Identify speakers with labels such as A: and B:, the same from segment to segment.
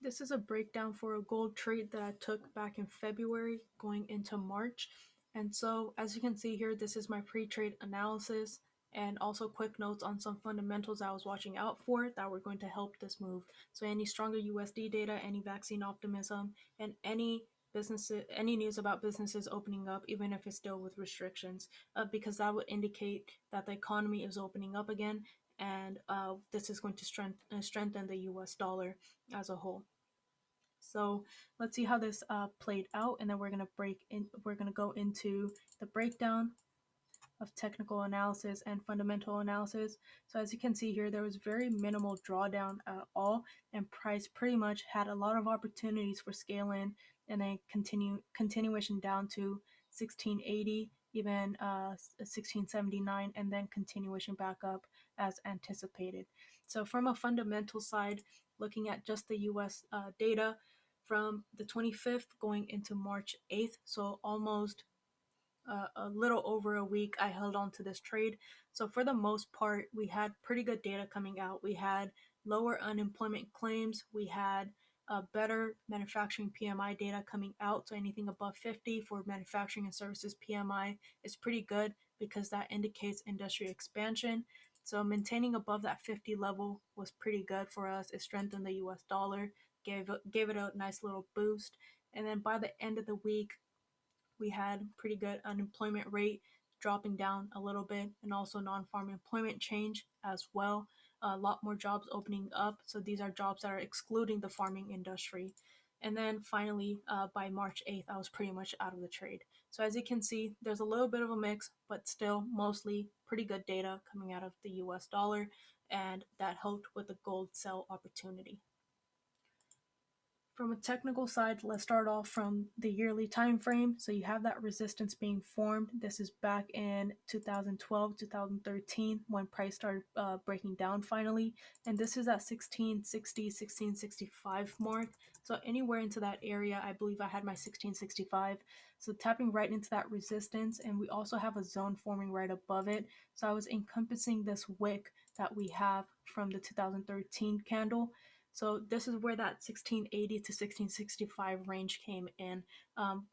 A: This is a breakdown for a gold trade that I took back in February going into March. And so as you can see here, this is my pre-trade analysis and also quick notes on some fundamentals I was watching out for that were going to help this move. So any stronger USD data, any vaccine optimism, and any news about businesses opening up, even if it's still with restrictions, because that would indicate that the economy is opening up again, and this is going to strengthen the US dollar as a whole. So let's see how this played out, and then we're gonna go into the breakdown of technical analysis and fundamental analysis. So as you can see here, there was very minimal drawdown at all, and price pretty much had a lot of opportunities for scale in, and then continuation down to 1680, even 1679, and then continuation back up as anticipated. So from a fundamental side, looking at just the US data from the 25th going into March 8th, so almost a little over a week, I held on to this trade. So for the most part, we had pretty good data coming out. We had lower unemployment claims. We had better manufacturing PMI data coming out. So anything above 50 for manufacturing and services PMI is pretty good because that indicates industry expansion. So maintaining above that 50 level was pretty good for us. It strengthened the US dollar, gave it a nice little boost. And then by the end of the week, we had pretty good unemployment rate dropping down a little bit, and also non-farm employment change as well. A lot more jobs opening up. So these are jobs that are excluding the farming industry. And then finally, by March 8th, I was pretty much out of the trade. So as you can see, there's a little bit of a mix, but still mostly pretty good data coming out of the US dollar, and that helped with the gold sell opportunity. From a technical side, let's start off from the yearly time frame. So you have that resistance being formed. This is back in 2012, 2013 when price started breaking down finally. And this is at 1660, 1665 mark. So anywhere into that area, I believe I had my 1665. So tapping right into that resistance, and we also have a zone forming right above it. So I was encompassing this wick that we have from the 2013 candle. So this is where that 1680 to 1665 range came in,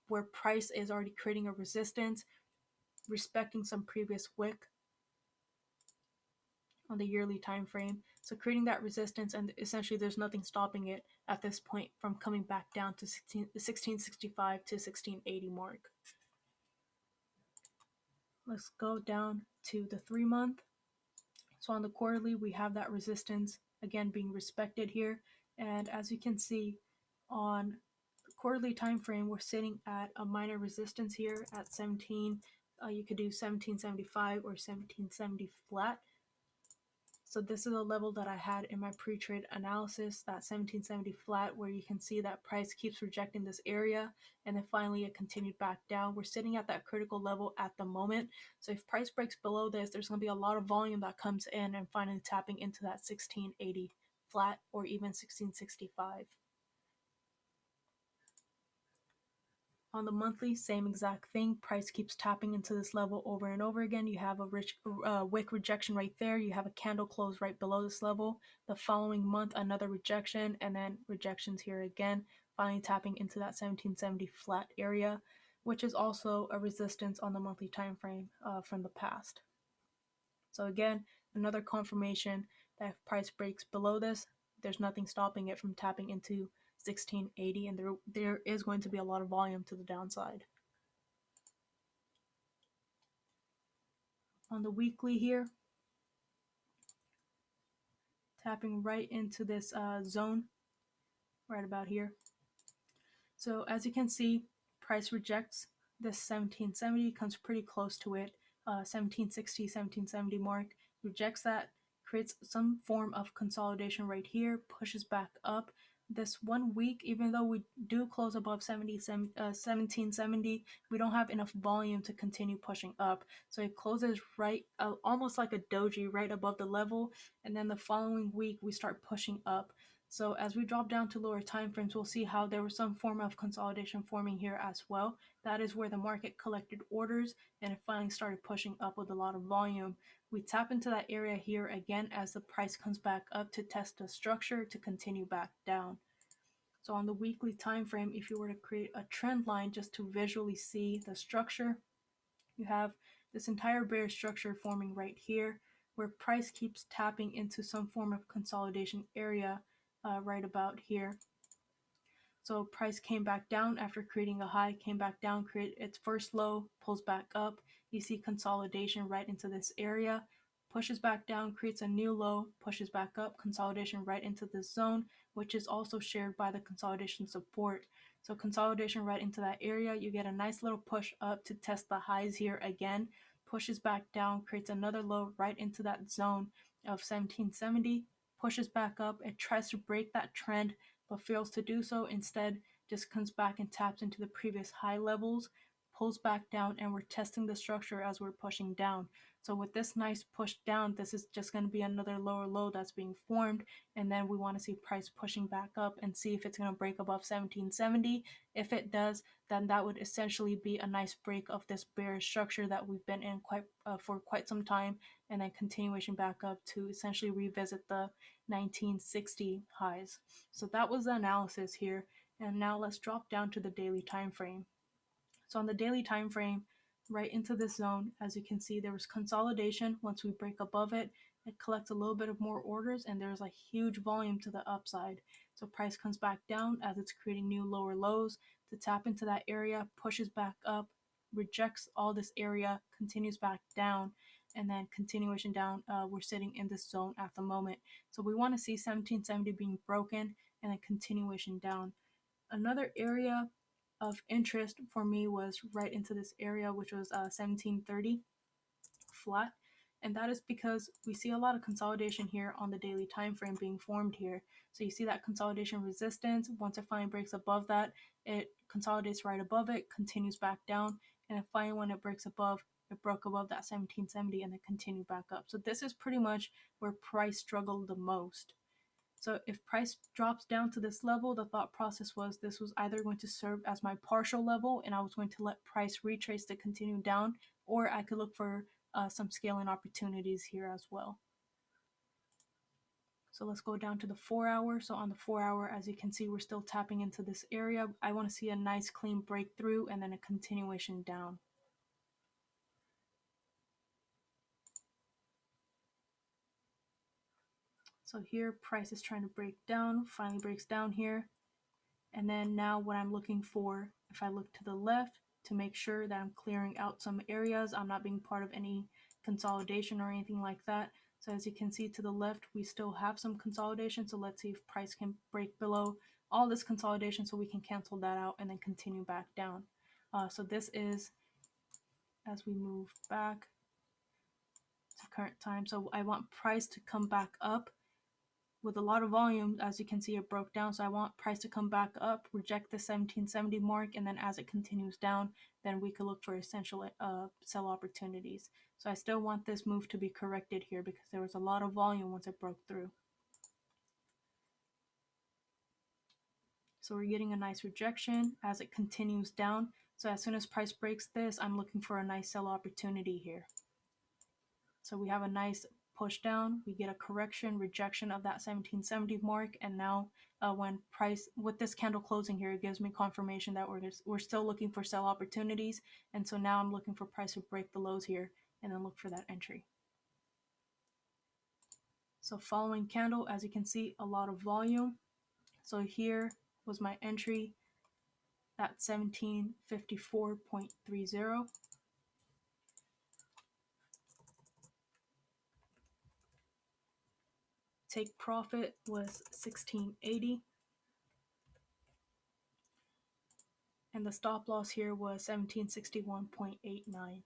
A: where price is already creating a resistance, respecting some previous wick on the yearly time frame. So creating that resistance, and essentially there's nothing stopping it at this point from coming back down to 1665 to 1680 mark. Let's go down to the 3-month. So on the quarterly, we have that resistance again being respected here. And as you can see on the quarterly time frame, we're sitting at a minor resistance here at 17. You could do 1775 or 1770 flat. So this is a level that I had in my pre-trade analysis, that 1770 flat, where you can see that price keeps rejecting this area, and then finally it continued back down. We're sitting at that critical level at the moment. So if price breaks below this, there's going to be a lot of volume that comes in and finally tapping into that 1680 flat or even 1665. On the monthly, same exact thing. Price keeps tapping into this level over and over again. You have a wick rejection right there. You have a candle close right below this level. The following month, another rejection, and then rejections here again, finally tapping into that 1770 flat area, which is also a resistance on the monthly time frame from the past. So again, another confirmation that if price breaks below this, there's nothing stopping it from tapping into 1680, and there is going to be a lot of volume to the downside. On the weekly here, tapping right into this zone right about here. So as you can see, price rejects this 1770, comes pretty close to it, 1760, 1770 mark, rejects that, creates some form of consolidation right here, pushes back up. This 1 week, even though we do close above 1770, we don't have enough volume to continue pushing up. So it closes right, almost like a doji right above the level, and then the following week we start pushing up. So as we drop down to lower time frames, we'll see how there was some form of consolidation forming here as well. That is where the market collected orders and it finally started pushing up with a lot of volume. We tap into that area here again as the price comes back up to test the structure to continue back down. So on the weekly time frame, if you were to create a trend line just to visually see the structure, you have this entire bear structure forming right here, where price keeps tapping into some form of consolidation area right about here. So price came back down after creating a high, came back down, create its first low, pulls back up. You see consolidation right into this area, pushes back down, creates a new low, pushes back up, consolidation right into this zone, which is also shared by the consolidation support. So consolidation right into that area, you get a nice little push up to test the highs here again, pushes back down, creates another low right into that zone of 1770, pushes back up, it tries to break that trend but fails to do so. Instead, just comes back and taps into the previous high levels, pulls back down, and we're testing the structure as we're pushing down. So with this nice push down, this is just going to be another lower low that's being formed, and then we want to see price pushing back up and see if it's going to break above 1770. If it does, then that would essentially be a nice break of this bearish structure that we've been in for quite some time, and then continuation back up to essentially revisit the 1960 highs. So that was the analysis here, and now let's drop down to the daily time frame. So on the daily time frame, right into this zone, as you can see, there was consolidation. Once we break above it, it collects a little bit of more orders, and there's a huge volume to the upside. So price comes back down as it's creating new lower lows to tap into that area, pushes back up, rejects all this area, continues back down, and then continuation down. We're sitting in this zone at the moment. So we want to see 1770 being broken and then continuation down. Another area of interest for me was right into this area, which was 1730 flat, and that is because we see a lot of consolidation here on the daily time frame being formed here. So you see that consolidation resistance. Once it finally breaks above that, it consolidates right above it, continues back down, and then finally when it breaks above, it broke above that 1770 and then continued back up. So this is pretty much where price struggled the most. So if price drops down to this level, the thought process was this was either going to serve as my partial level and I was going to let price retrace to continue down, or I could look for some scaling opportunities here as well. So let's go down to the 4 hour. So on the 4 hour, as you can see, we're still tapping into this area. I want to see a nice clean breakthrough and then a continuation down. So here price is trying to break down, finally breaks down here. And then now what I'm looking for, if I look to the left to make sure that I'm clearing out some areas, I'm not being part of any consolidation or anything like that. So as you can see to the left, we still have some consolidation. So let's see if price can break below all this consolidation so we can cancel that out and then continue back down. So this is as we move back to current time. So I want price to come back up with a lot of volume. As you can see, it broke down, so I want price to come back up, reject the 1770 mark, and then as it continues down, then we could look for essential sell opportunities. So I still want this move to be corrected here because there was a lot of volume once it broke through. So we're getting a nice rejection as it continues down. So as soon as price breaks this, I'm looking for a nice sell opportunity here. So we have a nice push down, we get a correction, rejection of that 1770 mark, and now when price, with this candle closing here, it gives me confirmation that we're still looking for sell opportunities, and so now I'm looking for price to break the lows here and then look for that entry. So following candle, as you can see, a lot of volume. So here was my entry at 1754.30. Take profit was 1680. And the stop loss here was 1761.89.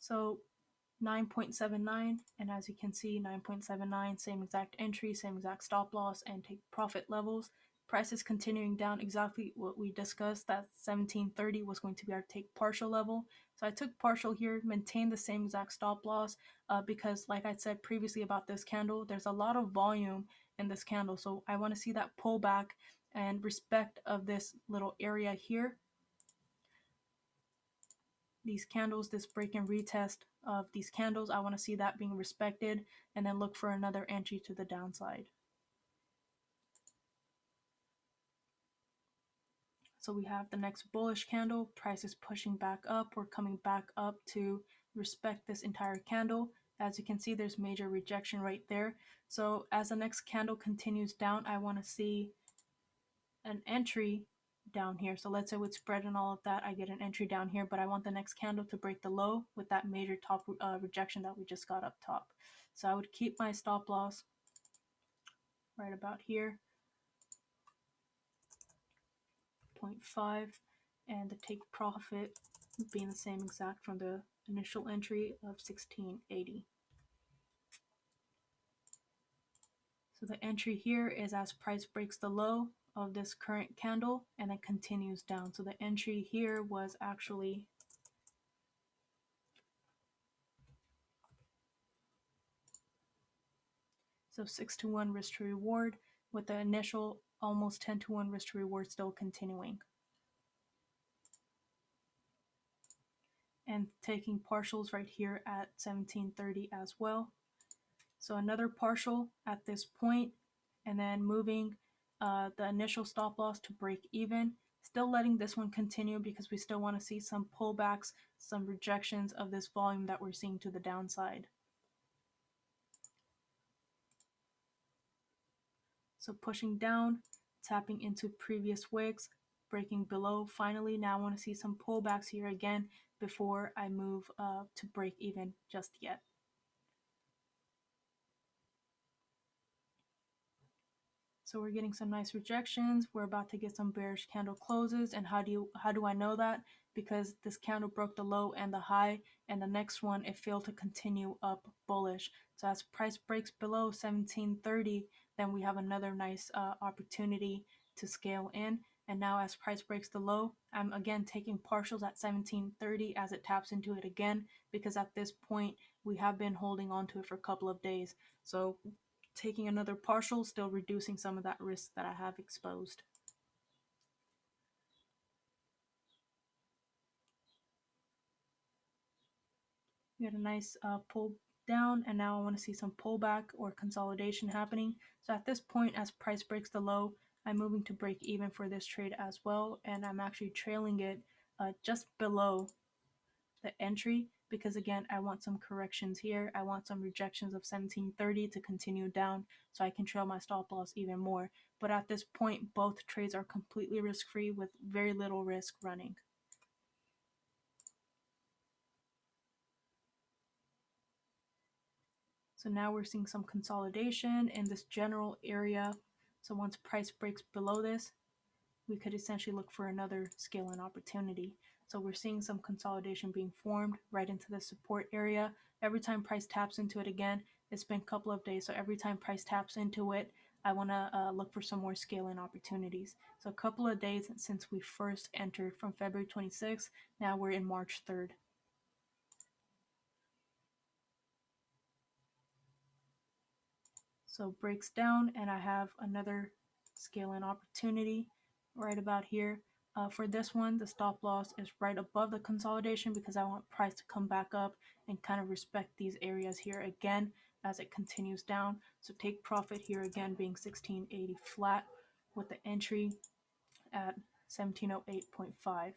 A: So 9.79, and as you can see, 9.79, same exact entry, same exact stop loss, and take profit levels. Price is continuing down, exactly what we discussed, that 1730 was going to be our take partial level. So I took partial here, maintained the same exact stop loss because like I said previously about this candle, there's a lot of volume in this candle. So I want to see that pullback and respect of this little area here. these candles, this break and retest of these candles, I want to see that being respected and then look for another entry to the downside. So we have the next bullish candle, price is pushing back up. We're coming back up to respect this entire candle. As you can see, there's major rejection right there. So as the next candle continues down, I want to see an entry down here. So let's say with spread and all of that, I get an entry down here, but I want the next candle to break the low with that major top rejection that we just got up top. So I would keep my stop loss right about here, 0.5, and the take profit being the same exact from the initial entry of 1680. So the entry here is as price breaks the low of this current candle and then continues down. So the entry here was actually so 6-to-1 risk to reward, with the initial almost 10-to-1 risk to reward still continuing. And taking partials right here at 1730 as well. So another partial at this point, and then moving the initial stop loss to break even. Still letting this one continue because we still want to see some pullbacks, some rejections of this volume that we're seeing to the downside. So pushing down, tapping into previous wicks, breaking below. Finally, now I want to see some pullbacks here again before I move to break even just yet. So we're getting some nice rejections. We're about to get some bearish candle closes. And how do I know that? Because this candle broke the low and the high, and the next one it failed to continue up bullish. So as price breaks below 1730, then we have another nice opportunity to scale in. And now as price breaks the low, I'm again taking partials at 1730 as it taps into it again, because at this point we have been holding on to it for a couple of days. So taking another partial, still reducing some of that risk that I have exposed. We had a nice pull down, and now I want to see some pullback or consolidation happening. So at this point, as price breaks the low, I'm moving to break even for this trade as well, and I'm actually trailing it just below the entry, because again, I want some corrections here. I want some rejections of 1730 to continue down so I can trail my stop loss even more. But at this point, both trades are completely risk-free with very little risk running. So now we're seeing some consolidation in this general area. So once price breaks below this, we could essentially look for another scale-in opportunity. So we're seeing some consolidation being formed right into the support area. Every time price taps into it again, it's been a couple of days. So every time price taps into it, I want to look for some more scale-in opportunities. So a couple of days since we first entered from February 26th, now we're in March 3rd. So breaks down, and I have another scale-in opportunity right about here. For this one, the stop loss is right above the consolidation because I want price to come back up and kind of respect these areas here again as it continues down. So take profit here again being 1680 flat with the entry at 1708.5.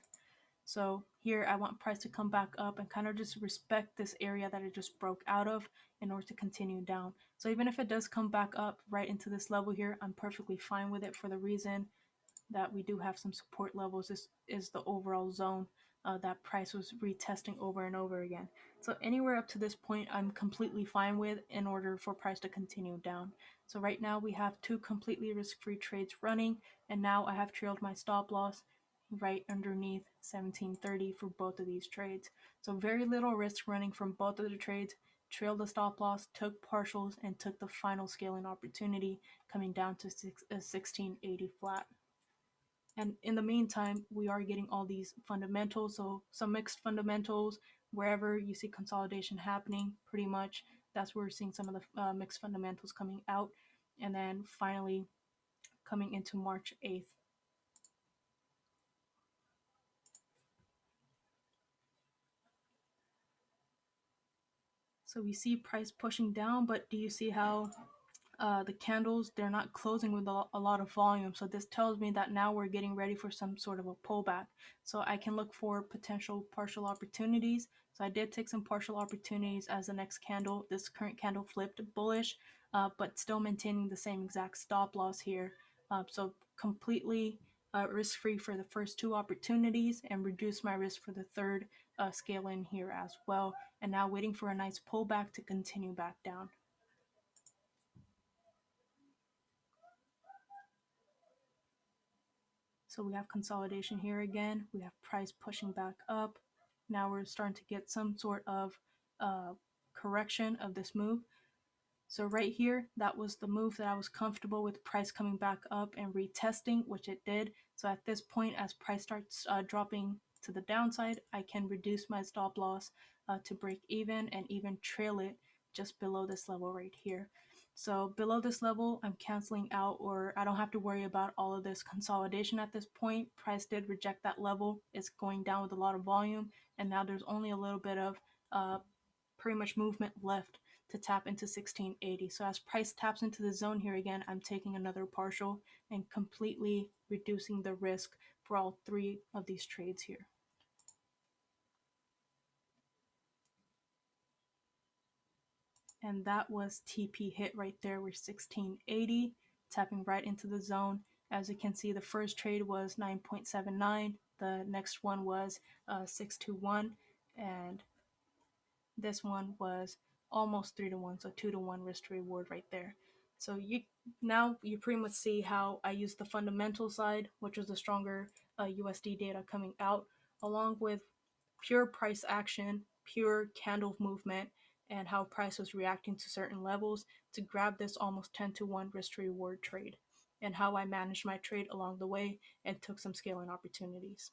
A: So here I want price to come back up and kind of just respect this area that it just broke out of in order to continue down. So even if it does come back up right into this level here, I'm perfectly fine with it for the reason that we do have some support levels. This is the overall zone that price was retesting over and over again. So anywhere up to this point, I'm completely fine with in order for price to continue down. So right now we have two completely risk-free trades running, and now I have trailed my stop loss right underneath 1730 for both of these trades. So very little risk running from both of the trades. Trailed the stop loss, took partials, and took the final scaling opportunity coming down to 1680 flat. And in the meantime, we are getting all these fundamentals. So some mixed fundamentals, wherever you see consolidation happening, pretty much that's where we're seeing some of the mixed fundamentals coming out. And then finally coming into March 8th. So we see price pushing down, but do you see how the candles, they're not closing with a lot of volume? So this tells me that now we're getting ready for some sort of a pullback. So I can look for potential partial opportunities. So I did take some partial opportunities as the next candle, this current candle flipped bullish, but still maintaining the same exact stop loss here. So completely risk-free for the first two opportunities and reduce my risk for the third scale in here as well. And now waiting for a nice pullback to continue back down. So we have consolidation here again. We have price pushing back up. Now we're starting to get some sort of correction of this move. So right here, that was the move that I was comfortable with, price coming back up and retesting, which it did. So at this point, as price starts dropping to the downside, I can reduce my stop loss to break even and even trail it just below this level right here. So below this level, I'm canceling out, or I don't have to worry about all of this consolidation at this point. Price did reject that level. It's going down with a lot of volume, and now there's only a little bit of pretty much movement left to tap into 1680. So as price taps into the zone here again, I'm taking another partial and completely reducing the risk for all three of these trades here. And that was TP hit right there with 1680, tapping right into the zone. As you can see, the first trade was 9.79, the next one was 621, and this one was almost 3-1, so 2-1 risk to reward right there. So you pretty much see how I use the fundamental side, which was the stronger USD data coming out, along with pure price action, pure candle movement, and how price was reacting to certain levels to grab this almost 10-1 risk to reward trade, and how I managed my trade along the way and took some scaling opportunities.